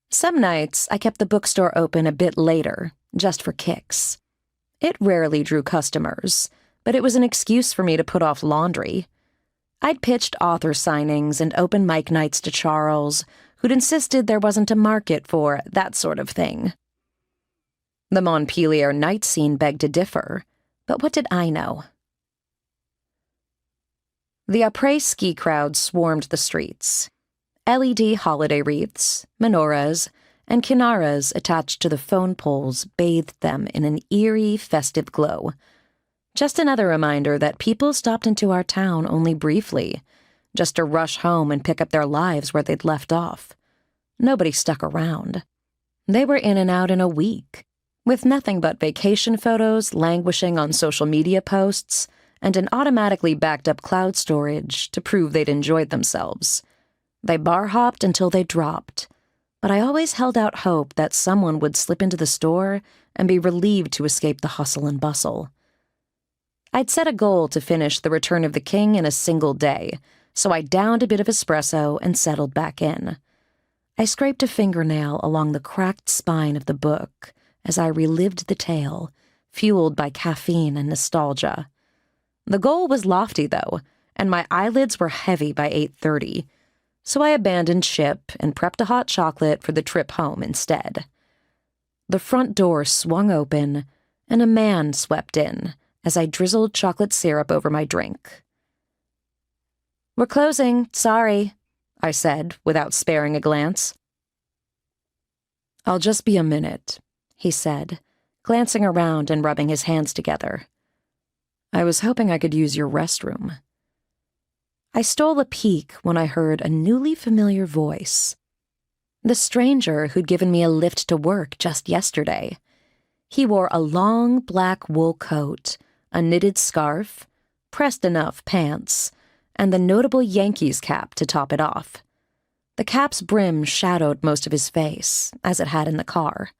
Some nights, I kept the bookstore open a bit later, just for kicks. It rarely drew customers, but it was an excuse for me to put off laundry. I'd pitched author signings and open mic nights to Charles, who'd insisted there wasn't a market for that sort of thing. The Montpelier night scene begged to differ, but what did I know? The après-ski crowd swarmed the streets. LED holiday wreaths, menorahs, and kinaras attached to the phone poles bathed them in an eerie, festive glow. Just another reminder that people stopped into our town only briefly, just to rush home and pick up their lives where they'd left off. Nobody stuck around. They were in and out in a week, with nothing but vacation photos languishing on social media posts and an automatically backed-up cloud storage to prove they'd enjoyed themselves. They bar-hopped until they dropped, but I always held out hope that someone would slip into the store and be relieved to escape the hustle and bustle. I'd set a goal to finish The Return of the King in a single day, so I downed a bit of espresso and settled back in. I scraped a fingernail along the cracked spine of the book as I relived the tale, fueled by caffeine and nostalgia. The goal was lofty, though, and my eyelids were heavy by 8:30, so I abandoned ship and prepped a hot chocolate for the trip home instead. The front door swung open, and a man swept in as I drizzled chocolate syrup over my drink. "We're closing, sorry," I said, without sparing a glance. "I'll just be a minute," he said, glancing around and rubbing his hands together. "I was hoping I could use your restroom." I stole a peek when I heard a newly familiar voice. The stranger who'd given me a lift to work just yesterday. He wore a long black wool coat, a knitted scarf, pressed enough pants, and the notable Yankees cap to top it off. The cap's brim shadowed most of his face, as it had in the car.